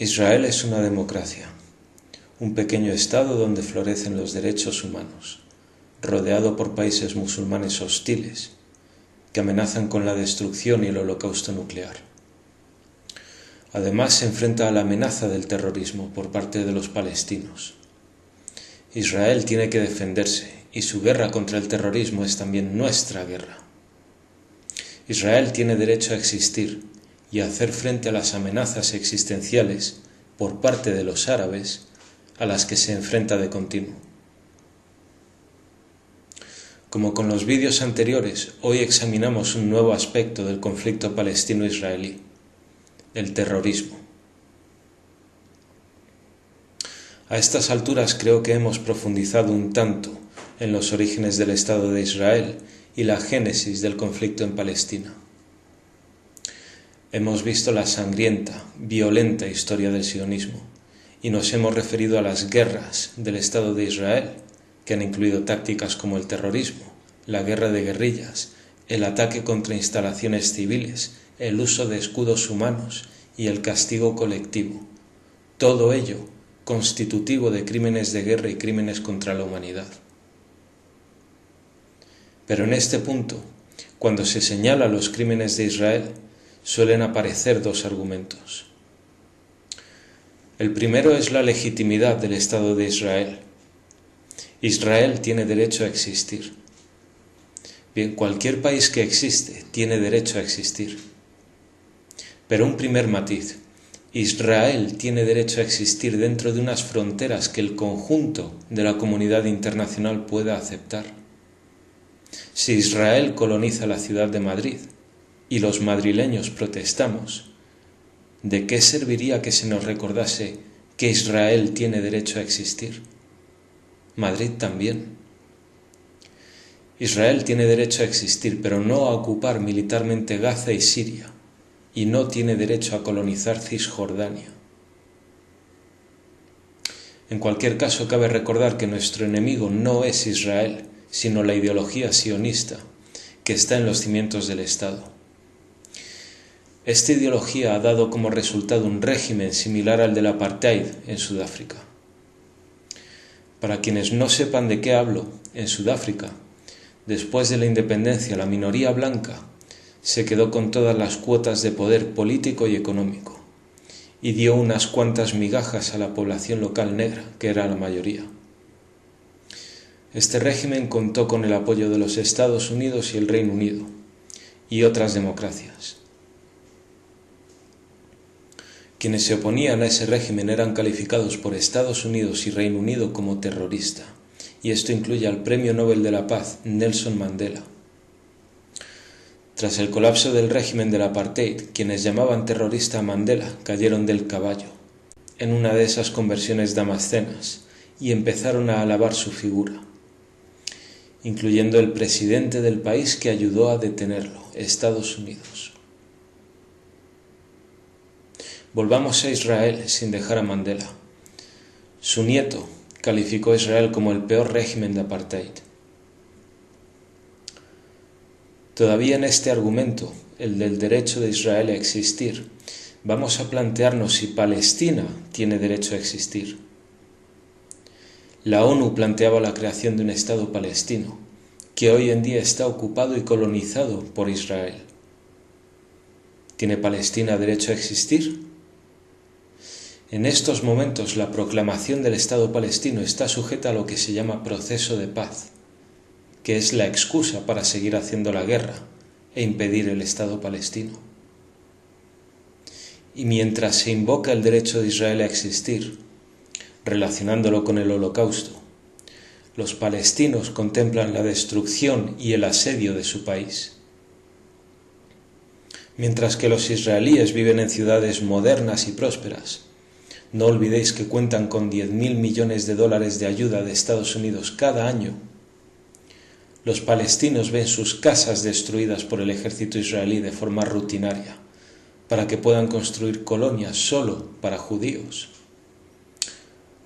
Israel es una democracia, un pequeño estado donde florecen los derechos humanos, rodeado por países musulmanes hostiles que amenazan con la destrucción y el holocausto nuclear. Además, se enfrenta a la amenaza del terrorismo por parte de los palestinos. Israel tiene que defenderse y su guerra contra el terrorismo es también nuestra guerra. Israel tiene derecho a existir y a hacer frente a las amenazas existenciales por parte de los árabes a las que se enfrenta de continuo. Como con los vídeos anteriores, hoy examinamos un nuevo aspecto del conflicto palestino-israelí, el terrorismo. A estas alturas creo que hemos profundizado un tanto en los orígenes del Estado de Israel y la génesis del conflicto en Palestina. Hemos visto la sangrienta, violenta historia del sionismo y nos hemos referido a las guerras del Estado de Israel, que han incluido tácticas como el terrorismo, la guerra de guerrillas, el ataque contra instalaciones civiles, el uso de escudos humanos y el castigo colectivo. Todo ello constitutivo de crímenes de guerra y crímenes contra la humanidad. Pero en este punto, cuando se señala los crímenes de Israel, suelen aparecer dos argumentos. El primero es la legitimidad del Estado de Israel. Israel tiene derecho a existir. Bien, cualquier país que existe tiene derecho a existir. Pero un primer matiz: Israel tiene derecho a existir dentro de unas fronteras que el conjunto de la comunidad internacional pueda aceptar. Si Israel coloniza la ciudad de Madrid y los madrileños protestamos, ¿de qué serviría que se nos recordase que Israel tiene derecho a existir? Madrid también. Israel tiene derecho a existir, pero no a ocupar militarmente Gaza y Siria, y no tiene derecho a colonizar Cisjordania. En cualquier caso, cabe recordar que nuestro enemigo no es Israel, sino la ideología sionista, que está en los cimientos del Estado. Esta ideología ha dado como resultado un régimen similar al del apartheid en Sudáfrica. Para quienes no sepan de qué hablo, en Sudáfrica, después de la independencia, la minoría blanca se quedó con todas las cuotas de poder político y económico y dio unas cuantas migajas a la población local negra, que era la mayoría. Este régimen contó con el apoyo de los Estados Unidos y el Reino Unido y otras democracias. Quienes se oponían a ese régimen eran calificados por Estados Unidos y Reino Unido como terrorista, y esto incluye al Premio Nobel de la Paz Nelson Mandela. Tras el colapso del régimen del apartheid, quienes llamaban terrorista a Mandela cayeron del caballo, en una de esas conversiones damascenas, y empezaron a alabar su figura, incluyendo el presidente del país que ayudó a detenerlo, Estados Unidos. Volvamos a Israel sin dejar a Mandela. Su nieto calificó a Israel como el peor régimen de apartheid. Todavía en este argumento, el del derecho de Israel a existir, vamos a plantearnos si Palestina tiene derecho a existir. La ONU planteaba la creación de un Estado palestino, que hoy en día está ocupado y colonizado por Israel. ¿Tiene Palestina derecho a existir? En estos momentos, la proclamación del Estado palestino está sujeta a lo que se llama proceso de paz, que es la excusa para seguir haciendo la guerra e impedir el Estado palestino. Y mientras se invoca el derecho de Israel a existir, relacionándolo con el Holocausto, los palestinos contemplan la destrucción y el asedio de su país. Mientras que los israelíes viven en ciudades modernas y prósperas, no olvidéis que cuentan con 10.000 millones de dólares de ayuda de Estados Unidos cada año. Los palestinos ven sus casas destruidas por el ejército israelí de forma rutinaria, para que puedan construir colonias solo para judíos.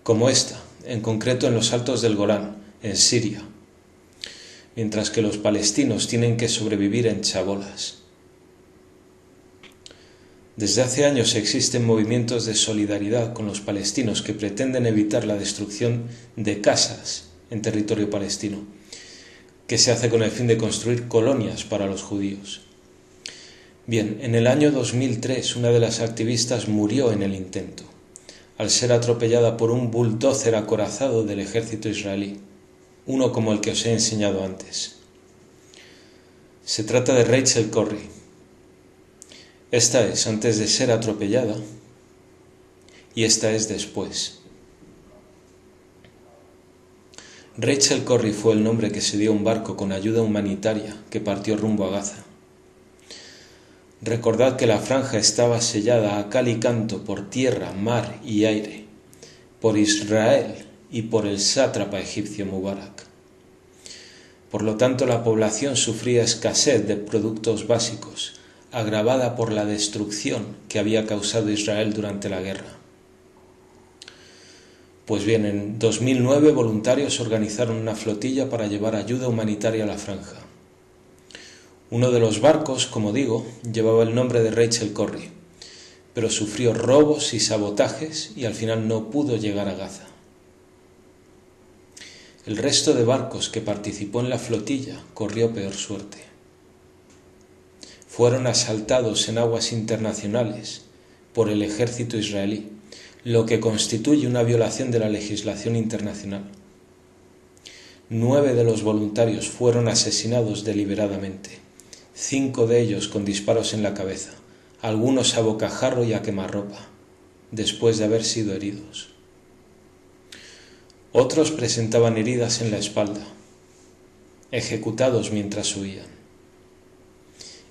Como esta, en concreto en los Altos del Golán, en Siria, mientras que los palestinos tienen que sobrevivir en chabolas. Desde hace años existen movimientos de solidaridad con los palestinos que pretenden evitar la destrucción de casas en territorio palestino, que se hace con el fin de construir colonias para los judíos. Bien, en el año 2003 una de las activistas murió en el intento, al ser atropellada por un bulldozer acorazado del ejército israelí, uno como el que os he enseñado antes. Se trata de Rachel Corrie. Esta es antes de ser atropellada y esta es después. Rachel Corrie fue el nombre que se dio a un barco con ayuda humanitaria que partió rumbo a Gaza. Recordad que la franja estaba sellada a cal y canto por tierra, mar y aire, por Israel y por el sátrapa egipcio Mubarak. Por lo tanto, la población sufría escasez de productos básicos, agravada por la destrucción que había causado Israel durante la guerra. Pues bien, en 2009 voluntarios organizaron una flotilla para llevar ayuda humanitaria a la franja. Uno de los barcos, como digo, llevaba el nombre de Rachel Corrie, pero sufrió robos y sabotajes y al final no pudo llegar a Gaza. El resto de barcos que participó en la flotilla corrió peor suerte. Fueron asaltados en aguas internacionales por el ejército israelí, lo que constituye una violación de la legislación internacional. 9 de los voluntarios fueron asesinados deliberadamente, 5 de ellos con disparos en la cabeza, algunos a bocajarro y a quemarropa, después de haber sido heridos. Otros presentaban heridas en la espalda, ejecutados mientras huían.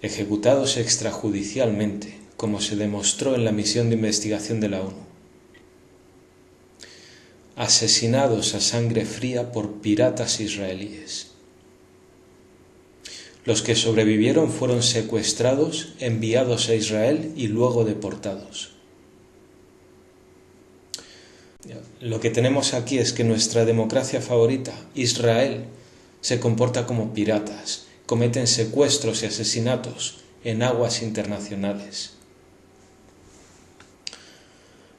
Ejecutados extrajudicialmente, como se demostró en la misión de investigación de la ONU. Asesinados a sangre fría por piratas israelíes. Los que sobrevivieron fueron secuestrados, enviados a Israel y luego deportados. Lo que tenemos aquí es que nuestra democracia favorita, Israel, se comporta como piratas, cometen secuestros y asesinatos en aguas internacionales.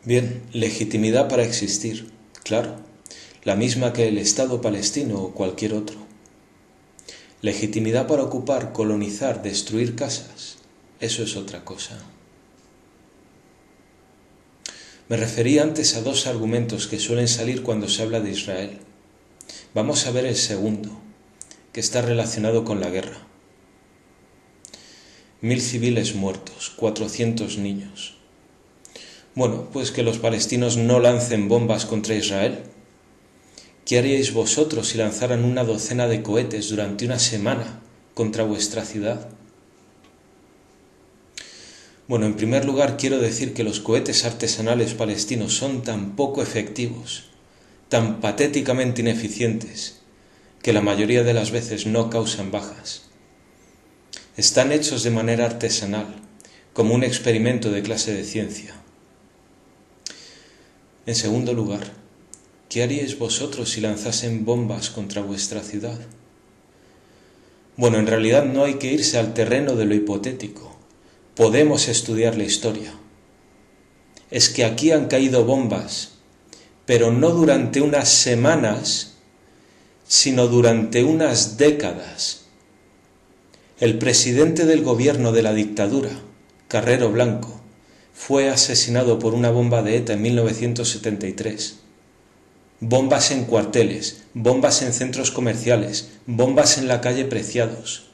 Bien, legitimidad para existir, claro, la misma que el Estado palestino o cualquier otro. Legitimidad para ocupar, colonizar, destruir casas, eso es otra cosa. Me referí antes a 2 argumentos que suelen salir cuando se habla de Israel. Vamos a ver el segundo, que está relacionado con la guerra. 1000 civiles muertos, 400 niños. Bueno, pues que los palestinos no lancen bombas contra Israel. ¿Qué haríais vosotros si lanzaran una docena de cohetes durante una semana contra vuestra ciudad? Bueno, en primer lugar quiero decir que los cohetes artesanales palestinos son tan poco efectivos, tan patéticamente ineficientes, que la mayoría de las veces no causan bajas. Están hechos de manera artesanal, como un experimento de clase de ciencia. En segundo lugar, ¿qué haríais vosotros si lanzasen bombas contra vuestra ciudad? Bueno, en realidad no hay que irse al terreno de lo hipotético. Podemos estudiar la historia. Es que aquí han caído bombas, pero no durante unas semanas, sino durante unas décadas. El presidente del gobierno de la dictadura, Carrero Blanco, fue asesinado por una bomba de ETA en 1973. Bombas en cuarteles, bombas en centros comerciales, bombas en la calle Preciados.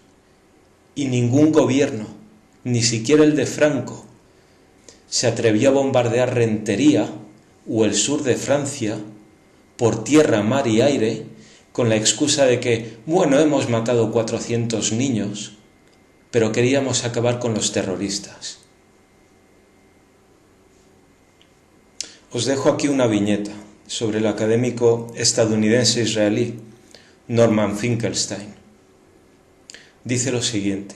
Y ningún gobierno, ni siquiera el de Franco, se atrevió a bombardear Rentería o el sur de Francia por tierra, mar y aire con la excusa de que, bueno, hemos matado 400 niños, pero queríamos acabar con los terroristas. Os dejo aquí una viñeta sobre el académico estadounidense-israelí Norman Finkelstein. Dice lo siguiente: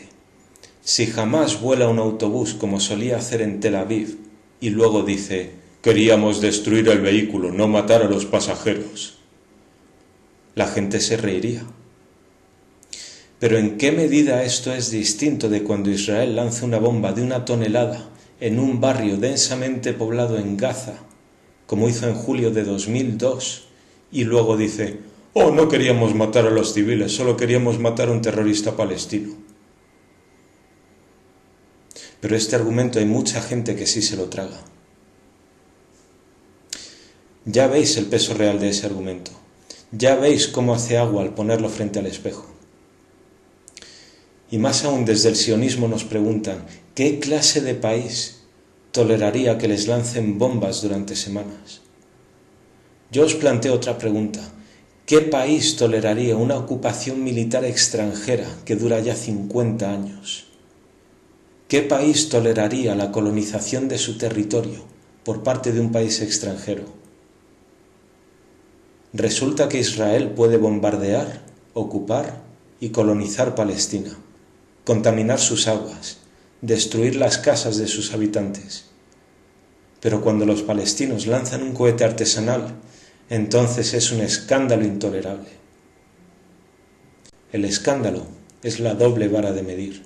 si jamás vuela un autobús como solía hacer en Tel Aviv y luego dice, queríamos destruir el vehículo, no matar a los pasajeros, la gente se reiría. Pero ¿en qué medida esto es distinto de cuando Israel lanza una bomba de 1 tonelada en un barrio densamente poblado en Gaza, como hizo en julio de 2002, y luego dice: «Oh, no queríamos matar a los civiles, solo queríamos matar a un terrorista palestino». Pero este argumento hay mucha gente que sí se lo traga. Ya veis el peso real de ese argumento. Ya veis cómo hace agua al ponerlo frente al espejo. Y más aún, desde el sionismo nos preguntan: ¿qué clase de país toleraría que les lancen bombas durante semanas? Yo os planteo otra pregunta: ¿qué país toleraría una ocupación militar extranjera que dura ya 50 años? ¿Qué país toleraría la colonización de su territorio por parte de un país extranjero? Resulta que Israel puede bombardear, ocupar y colonizar Palestina, contaminar sus aguas, destruir las casas de sus habitantes. Pero cuando los palestinos lanzan un cohete artesanal, entonces es un escándalo intolerable. El escándalo es la doble vara de medir.